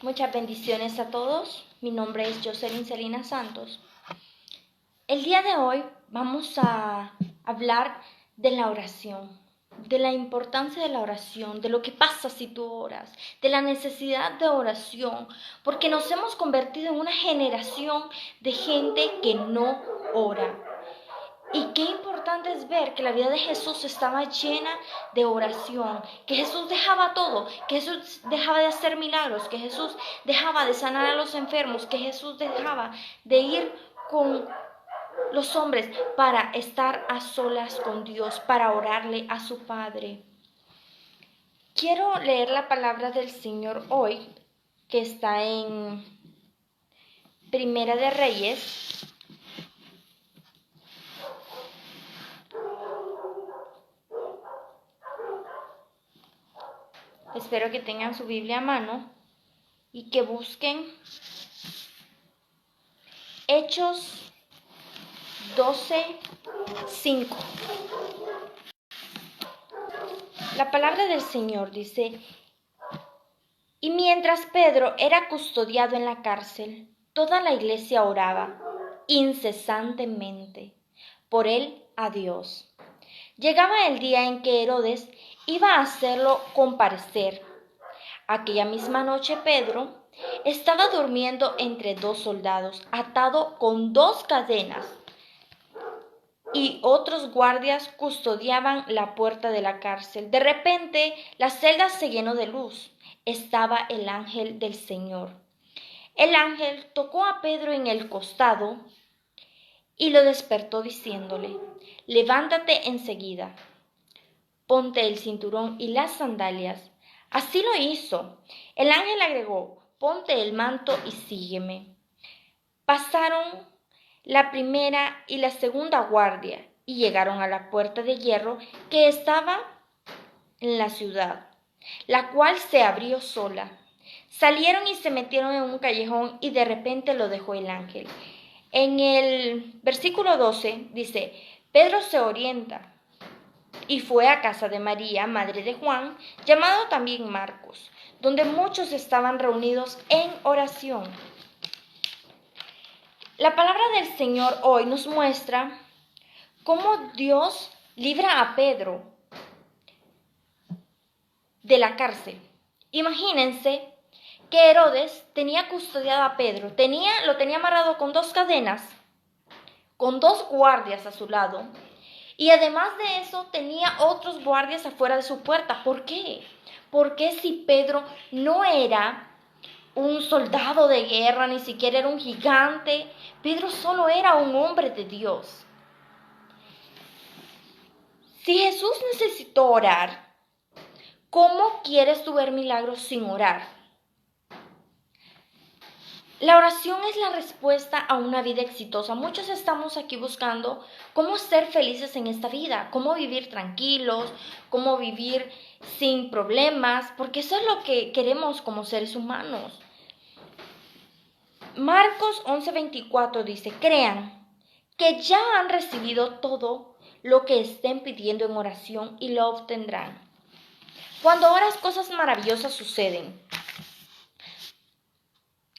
Muchas bendiciones a todos. Mi nombre es Jocelyn Celina Santos. El día de hoy vamos a hablar de la oración, de la importancia de la oración, de lo que pasa si tú oras, de la necesidad de oración, porque nos hemos convertido en una generación de gente que no ora. Y qué importante es ver que la vida de Jesús estaba llena de oración, que Jesús dejaba todo, que Jesús dejaba de hacer milagros, que Jesús dejaba de sanar a los enfermos, que Jesús dejaba de ir con los hombres para estar a solas con Dios, para orarle a su Padre. Quiero leer la palabra del Señor hoy, que está en Primera de Reyes. Espero que tengan su Biblia a mano y que busquen Hechos 12:5. La palabra del Señor dice: y mientras Pedro era custodiado en la cárcel, toda la iglesia oraba incesantemente por él a Dios. Llegaba el día en que Herodes iba a hacerlo comparecer. Aquella misma noche Pedro estaba durmiendo entre dos soldados, atado con 2 cadenas, y otros guardias custodiaban la puerta de la cárcel. De repente, la celda se llenó de luz. Estaba el ángel del Señor. El ángel tocó a Pedro en el costado y lo despertó diciéndole: levántate enseguida, ponte el cinturón y las sandalias. Así lo hizo. El ángel agregó: ponte el manto y sígueme. Pasaron la primera y la segunda guardia y llegaron a la puerta de hierro que estaba en la ciudad, la cual se abrió sola. Salieron y se metieron en un callejón y de repente lo dejó el ángel. En el versículo 12 dice: Pedro se orienta y fue a casa de María, madre de Juan, llamado también Marcos, donde muchos estaban reunidos en oración. La palabra del Señor hoy nos muestra cómo Dios libra a Pedro de la cárcel. Imagínense que Herodes tenía custodiado a Pedro, lo tenía amarrado con 2 cadenas, con 2 guardias a su lado, y además de eso tenía otros guardias afuera de su puerta. ¿Por qué? Porque si Pedro no era un soldado de guerra, ni siquiera era un gigante, Pedro solo era un hombre de Dios. Si Jesús necesitó orar, ¿cómo quieres tú ver milagros sin orar? La oración es la respuesta a una vida exitosa. Muchos estamos aquí buscando cómo ser felices en esta vida, cómo vivir tranquilos, cómo vivir sin problemas, porque eso es lo que queremos como seres humanos. Marcos 11:24 dice: crean que ya han recibido todo lo que estén pidiendo en oración y lo obtendrán. Cuando oras, cosas maravillosas suceden.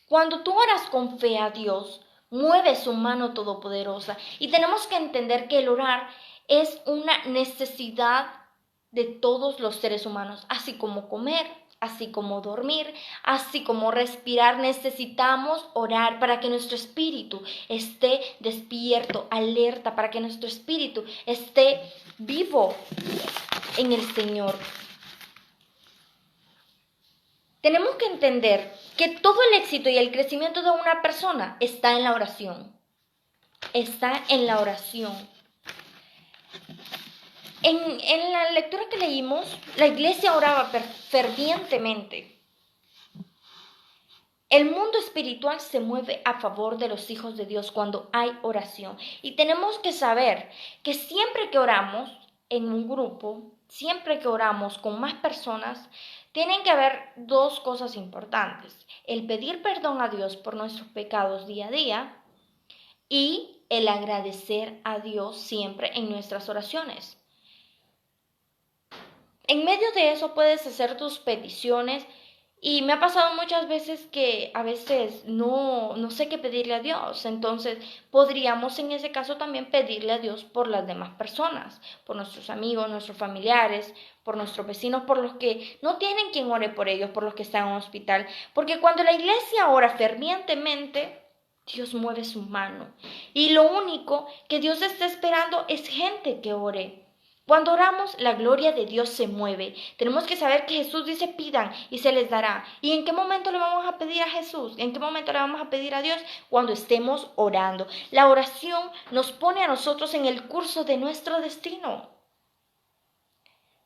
Cuando tú oras con fe a Dios, mueve su mano todopoderosa. Y tenemos que entender que el orar es una necesidad de todos los seres humanos, así como comer, así como dormir, así como respirar. Necesitamos orar para que nuestro espíritu esté despierto, alerta, para que nuestro espíritu esté vivo en el Señor. Tenemos que entender que todo el éxito y el crecimiento de una persona está en la oración. Está en la oración. En la lectura que leímos, la iglesia oraba fervientemente. El mundo espiritual se mueve a favor de los hijos de Dios cuando hay oración. Y tenemos que saber que siempre que oramos en un grupo, siempre que oramos con más personas, tienen que haber 2 cosas importantes: el pedir perdón a Dios por nuestros pecados día a día y el agradecer a Dios siempre en nuestras oraciones. En medio de eso puedes hacer tus peticiones Y me ha pasado muchas veces que a veces no sé qué pedirle a Dios. Entonces podríamos en ese caso también pedirle a Dios por las demás personas, por nuestros amigos, nuestros familiares, por nuestros vecinos, por los que no tienen quien ore por ellos, por los que están en un hospital. Porque cuando la iglesia ora fervientemente, Dios mueve su mano. Y lo único que Dios está esperando es gente que ore. Cuando oramos, la gloria de Dios se mueve. Tenemos que saber que Jesús dice pidan y se les dará. ¿Y en qué momento le vamos a pedir a Jesús? ¿En qué momento le vamos a pedir a Dios? Cuando estemos orando. La oración nos pone a nosotros en el curso de nuestro destino.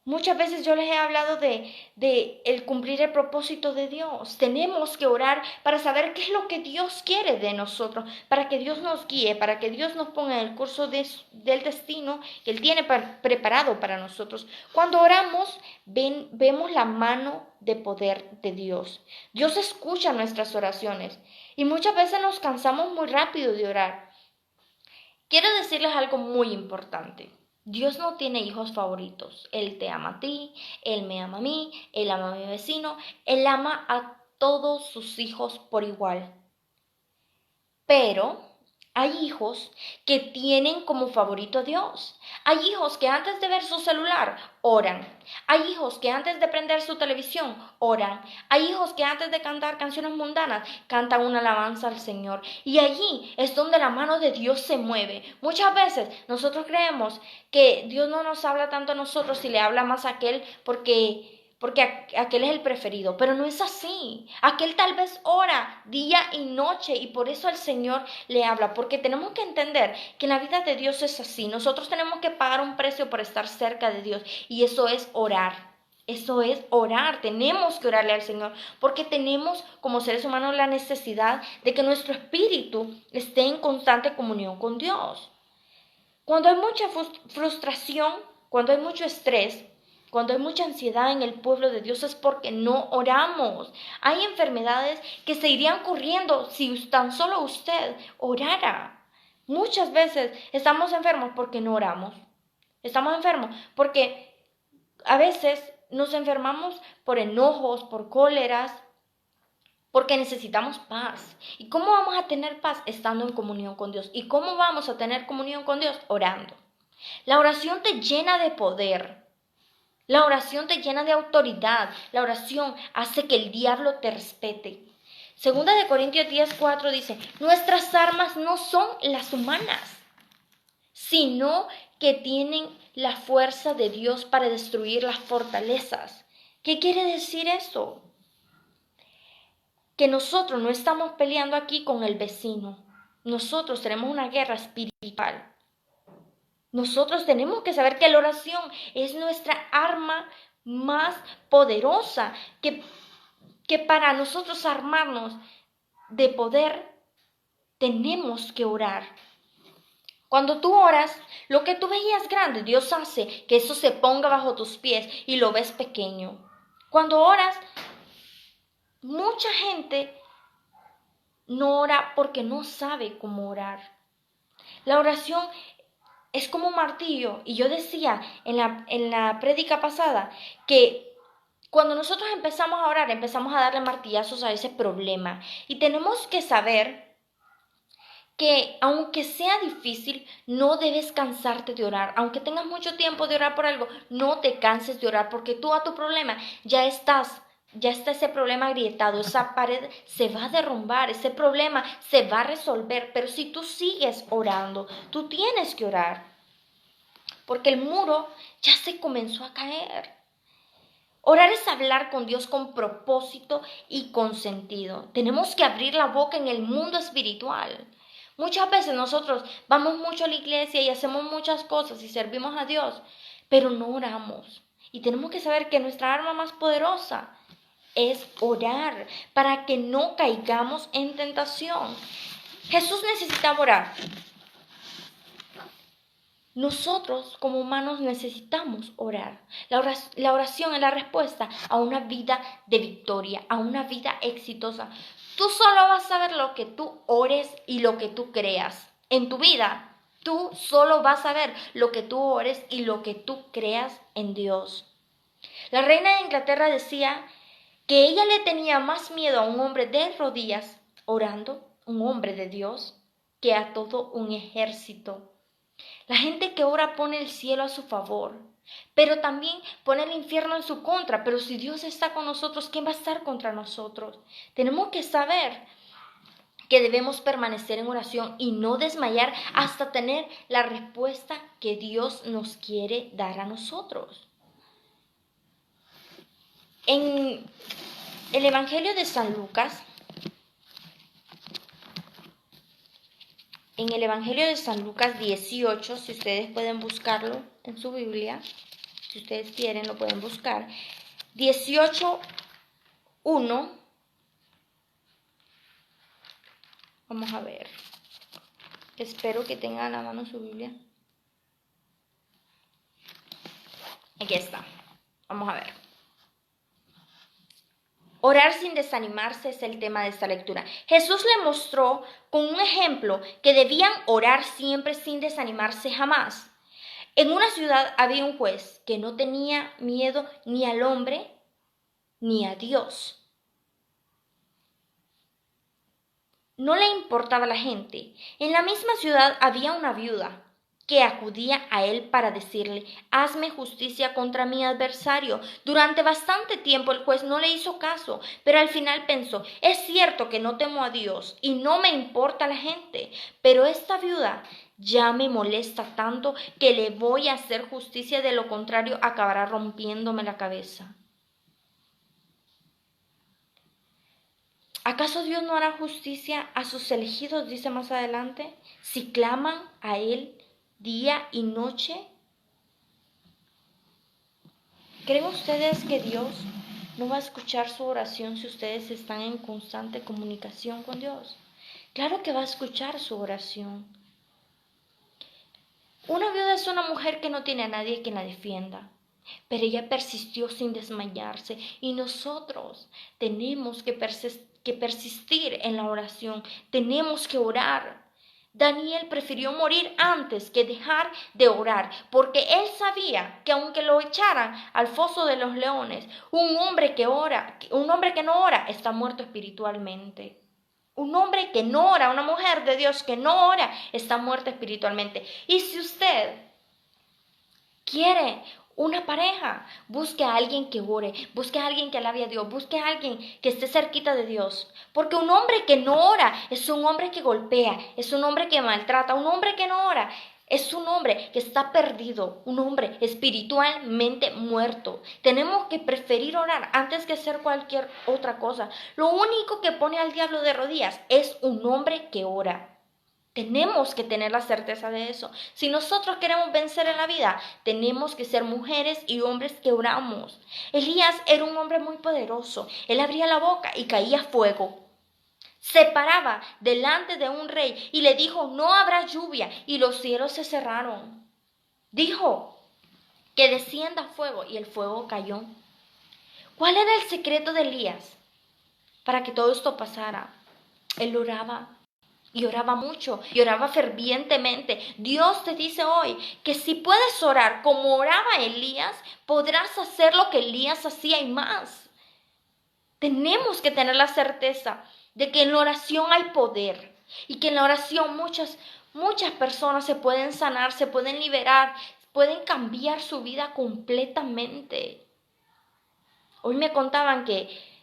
Muchas veces yo les he hablado de el cumplir el propósito de Dios. Tenemos que orar para saber qué es lo que Dios quiere de nosotros, para que Dios nos guíe, para que Dios nos ponga en el curso del destino que Él tiene preparado para nosotros. Cuando oramos, vemos la mano de poder de Dios. Dios escucha nuestras oraciones y muchas veces nos cansamos muy rápido de orar. Quiero decirles algo muy importante. Dios no tiene hijos favoritos. Él te ama a ti, Él me ama a mí, Él ama a mi vecino, Él ama a todos sus hijos por igual. Pero hay hijos que tienen como favorito a Dios. Hay hijos que antes de ver su celular oran. Hay hijos que antes de prender su televisión oran. Hay hijos que antes de cantar canciones mundanas cantan una alabanza al Señor. Y allí es donde la mano de Dios se mueve. Muchas veces nosotros creemos que Dios no nos habla tanto a nosotros y le habla más a aquel porque aquel es el preferido, pero no es así. Aquel tal vez ora día y noche y por eso el Señor le habla, porque tenemos que entender que en la vida de Dios es así. Nosotros tenemos que pagar un precio por estar cerca de Dios y eso es orar. Eso es orar, tenemos que orarle al Señor, porque tenemos como seres humanos la necesidad de que nuestro espíritu esté en constante comunión con Dios. Cuando hay mucha frustración, cuando hay mucho estrés, cuando hay mucha ansiedad en el pueblo de Dios es porque no oramos. Hay enfermedades que se irían corriendo si tan solo usted orara. Muchas veces estamos enfermos porque no oramos. Estamos enfermos porque a veces nos enfermamos por enojos, por cóleras, porque necesitamos paz. ¿Y cómo vamos a tener paz? Estando en comunión con Dios. ¿Y cómo vamos a tener comunión con Dios? Orando. La oración te llena de poder. La oración te llena de autoridad. La oración hace que el diablo te respete. Segunda de Corintios 10:4 dice, nuestras armas no son las humanas, sino que tienen la fuerza de Dios para destruir las fortalezas. ¿Qué quiere decir eso? Que nosotros no estamos peleando aquí con el vecino. Nosotros tenemos una guerra espiritual. Nosotros tenemos que saber que la oración es nuestra arma más poderosa, que para nosotros armarnos de poder tenemos que orar. Cuando tú oras, lo que tú veías grande, Dios hace que eso se ponga bajo tus pies y lo ves pequeño. Cuando oras, mucha gente no ora porque no sabe cómo orar. La oración es como un martillo. Y yo decía en la prédica pasada que cuando nosotros empezamos a orar, empezamos a darle martillazos a ese problema. Y tenemos que saber que aunque sea difícil, no debes cansarte de orar. Aunque tengas mucho tiempo de orar por algo, no te canses de orar porque tú a tu problema ya está ese problema agrietado, esa pared se va a derrumbar, ese problema se va a resolver, pero si tú sigues orando, tú tienes que orar, porque el muro ya se comenzó a caer. Orar es hablar con Dios con propósito y con sentido. Tenemos que abrir la boca en el mundo espiritual. Muchas veces nosotros vamos mucho a la iglesia y hacemos muchas cosas y servimos a Dios, pero no oramos. Y tenemos que saber que nuestra arma más poderosa es orar para que no caigamos en tentación. Jesús necesitaba orar. Nosotros como humanos necesitamos orar. La oración es la respuesta a una vida de victoria, a una vida exitosa. Tú solo vas a ver lo que tú ores y lo que tú creas. En tu vida, tú solo vas a ver lo que tú ores y lo que tú creas en Dios. La reina de Inglaterra decía que ella le tenía más miedo a un hombre de rodillas orando, un hombre de Dios, que a todo un ejército. La gente que ora pone el cielo a su favor, pero también pone el infierno en su contra. Pero si Dios está con nosotros, ¿quién va a estar contra nosotros? Tenemos que saber que debemos permanecer en oración y no desmayar hasta tener la respuesta que Dios nos quiere dar a nosotros. En el Evangelio de San Lucas, en el Evangelio de San Lucas 18, si ustedes pueden buscarlo en su Biblia, si ustedes quieren lo pueden buscar, 18:1, vamos a ver, espero que tengan a mano su Biblia. Aquí está, vamos a ver. Orar sin desanimarse es el tema de esta lectura. Jesús le mostró con un ejemplo que debían orar siempre sin desanimarse jamás. En una ciudad había un juez que no tenía miedo ni al hombre ni a Dios. No le importaba la gente. En la misma ciudad había una viuda que acudía a él para decirle: hazme justicia contra mi adversario. Durante bastante tiempo el juez no le hizo caso, pero al final pensó: es cierto que no temo a Dios y no me importa la gente, pero esta viuda ya me molesta tanto que le voy a hacer justicia, de lo contrario acabará rompiéndome la cabeza. ¿Acaso Dios no hará justicia a sus elegidos? Dice más adelante, si claman a Él día y noche. ¿Creen ustedes que Dios no va a escuchar su oración si ustedes están en constante comunicación con Dios? Claro que va a escuchar su oración. Una viuda es una mujer que no tiene a nadie quien la defienda, pero ella persistió sin desmayarse, y nosotros tenemos que persistir en la oración, tenemos que orar. Daniel prefirió morir antes que dejar de orar, porque él sabía que aunque lo echaran al foso de los leones, un hombre que no ora está muerto espiritualmente. Un hombre que no ora, una mujer de Dios que no ora, está muerta espiritualmente. Y si usted quiere una pareja, busque a alguien que ore, busque a alguien que alabe a Dios, busque a alguien que esté cerquita de Dios. Porque un hombre que no ora es un hombre que golpea, es un hombre que maltrata. Un hombre que no ora es un hombre que está perdido, un hombre espiritualmente muerto. Tenemos que preferir orar antes que hacer cualquier otra cosa. Lo único que pone al diablo de rodillas es un hombre que ora. Tenemos que tener la certeza de eso. Si nosotros queremos vencer en la vida, tenemos que ser mujeres y hombres que oramos. Elías era un hombre muy poderoso. Él abría la boca y caía fuego. Se paraba delante de un rey y le dijo: no habrá lluvia, y los cielos se cerraron. Dijo que descienda fuego, y el fuego cayó. ¿Cuál era el secreto de Elías para que todo esto pasara? Él oraba. Y oraba mucho, y oraba fervientemente. Dios te dice hoy que si puedes orar como oraba Elías, podrás hacer lo que Elías hacía y más. Tenemos que tener la certeza de que en la oración hay poder, y que en la oración muchas personas se pueden sanar, se pueden liberar, pueden cambiar su vida completamente. Hoy me contaban que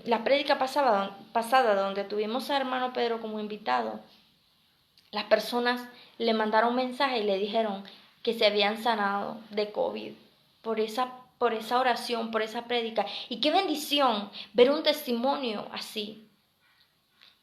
la prédica pasada, donde tuvimos a hermano Pedro como invitado, las personas le mandaron mensaje y le dijeron que se habían sanado de COVID por esa oración, por esa prédica. Y qué bendición ver un testimonio así.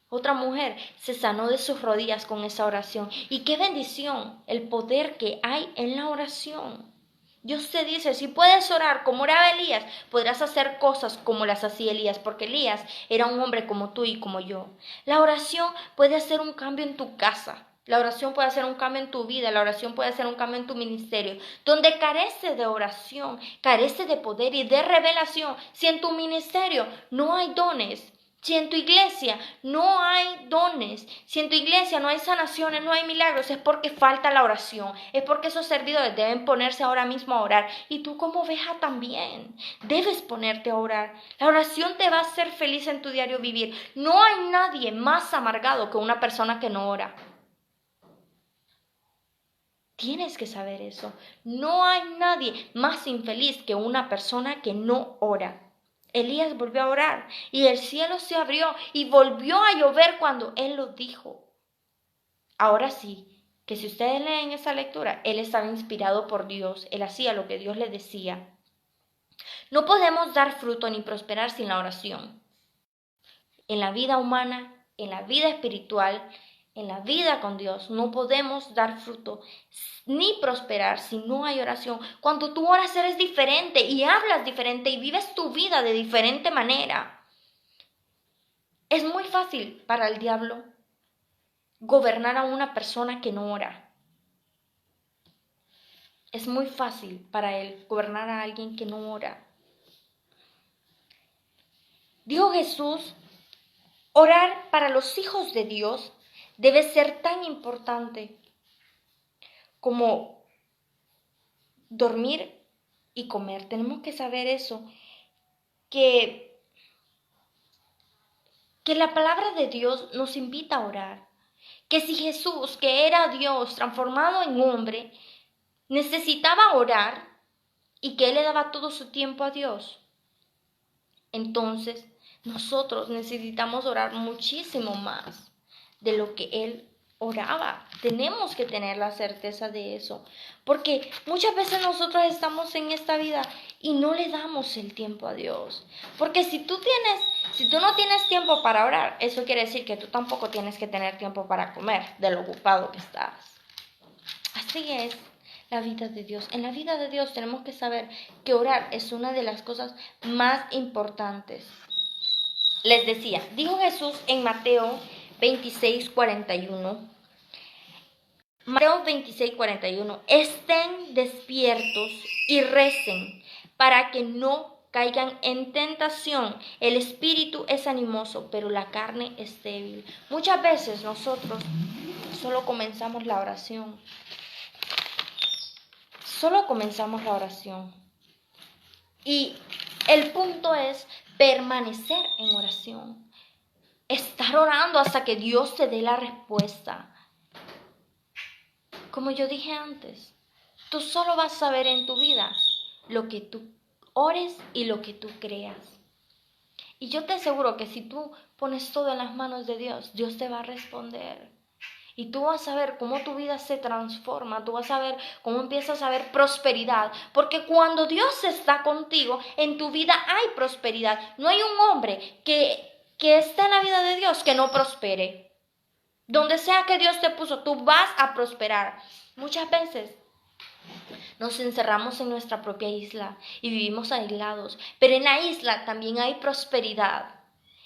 Otra mujer se sanó de sus rodillas con esa oración. Y qué bendición el poder que hay en la oración. Dios te dice: si puedes orar como oraba Elías, podrás hacer cosas como las hacía Elías, porque Elías era un hombre como tú y como yo. La oración puede hacer un cambio en tu casa. La oración puede hacer un cambio en tu vida. La oración puede hacer un cambio en tu ministerio. Donde carece de oración, carece de poder y de revelación. Si en tu ministerio no hay dones, Si en tu iglesia no hay dones, si en tu iglesia no hay sanaciones, no hay milagros, es porque falta la oración. Es porque esos servidores deben ponerse ahora mismo a orar. Y tú como oveja también debes ponerte a orar. La oración te va a hacer feliz en tu diario vivir. No hay nadie más amargado que una persona que no ora. Tienes que saber eso. No hay nadie más infeliz que una persona que no ora. Elías volvió a orar y el cielo se abrió y volvió a llover cuando él lo dijo. Ahora sí, que si ustedes leen esa lectura, él estaba inspirado por Dios, él hacía lo que Dios le decía. No podemos dar fruto ni prosperar sin la oración. En la vida humana, en la vida espiritual, en la vida con Dios, no podemos dar fruto ni prosperar si no hay oración. Cuando tú oras eres diferente y hablas diferente y vives tu vida de diferente manera. Es muy fácil para el diablo gobernar a una persona que no ora. Es muy fácil para él gobernar a alguien que no ora. Dijo Jesús, orar para los hijos de Dios debe ser tan importante como dormir y comer. Tenemos que saber eso, que la palabra de Dios nos invita a orar. Que si Jesús, que era Dios transformado en hombre, necesitaba orar y que Él le daba todo su tiempo a Dios, entonces nosotros necesitamos orar muchísimo más de lo que Él oraba. Tenemos que tener la certeza de eso, porque muchas veces nosotros estamos en esta vida y no le damos el tiempo a Dios. Porque si tú no tienes tiempo para orar, eso quiere decir que tú tampoco tienes que tener tiempo para comer de lo ocupado que estás. Así es la vida de Dios. En la vida de Dios tenemos que saber que orar es una de las cosas más importantes. Les decía, dijo Jesús en Mateo 26:41. Mateo 26:41. Estén despiertos y recen para que no caigan en tentación. El espíritu es animoso, pero la carne es débil. Muchas veces nosotros solo comenzamos la oración. Y el punto es permanecer en oración. Estar orando hasta que Dios te dé la respuesta. Como yo dije antes, tú solo vas a ver en tu vida lo que tú ores y lo que tú creas. Y yo te aseguro que si tú pones todo en las manos de Dios, Dios te va a responder. Y tú vas a ver cómo tu vida se transforma, tú vas a ver cómo empiezas a ver prosperidad. Porque cuando Dios está contigo, en tu vida hay prosperidad. No hay un hombre que esté en la vida de Dios que no prospere. Donde sea que Dios te puso, tú vas a prosperar. Muchas veces nos encerramos en nuestra propia isla y vivimos aislados. Pero en la isla también hay prosperidad.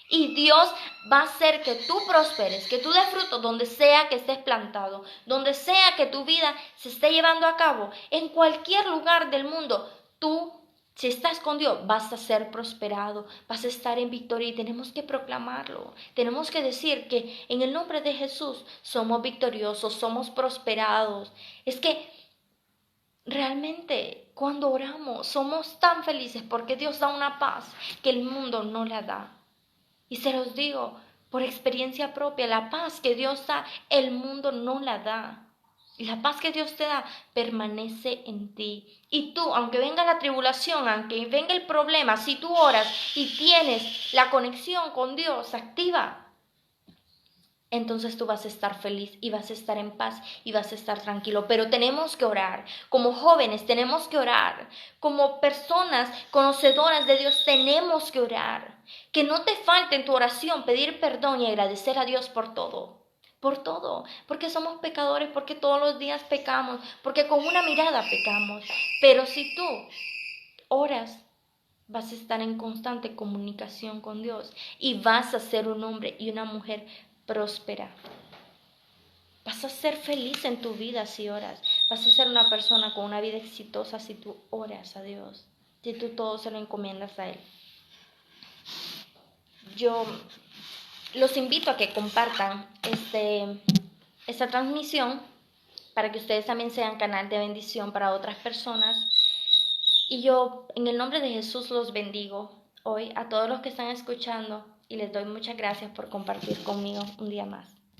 Y Dios va a hacer que tú prosperes, que tú des fruto donde sea que estés plantado, donde sea que tu vida se esté llevando a cabo, en cualquier lugar del mundo. Tú, si estás con Dios, vas a ser prosperado, vas a estar en victoria y tenemos que proclamarlo. Tenemos que decir que en el nombre de Jesús somos victoriosos, somos prosperados. Es que realmente cuando oramos somos tan felices porque Dios da una paz que el mundo no la da. Y se los digo por experiencia propia, la paz que Dios da, el mundo no la da. Y la paz que Dios te da permanece en ti. Y tú, aunque venga la tribulación, aunque venga el problema, si tú oras y tienes la conexión con Dios activa, entonces tú vas a estar feliz y vas a estar en paz y vas a estar tranquilo. Pero tenemos que orar. Como jóvenes tenemos que orar. Como personas conocedoras de Dios tenemos que orar. Que no te falte en tu oración pedir perdón y agradecer a Dios por todo. Por todo. Porque somos pecadores, porque todos los días pecamos, porque con una mirada pecamos. Pero si tú oras, vas a estar en constante comunicación con Dios y vas a ser un hombre y una mujer próspera. Vas a ser feliz en tu vida si oras. Vas a ser una persona con una vida exitosa si tú oras a Dios. Si tú todo se lo encomiendas a Él. Yo los invito a que compartan esta transmisión para que ustedes también sean canal de bendición para otras personas. Y yo, en el nombre de Jesús, los bendigo hoy a todos los que están escuchando y les doy muchas gracias por compartir conmigo un día más.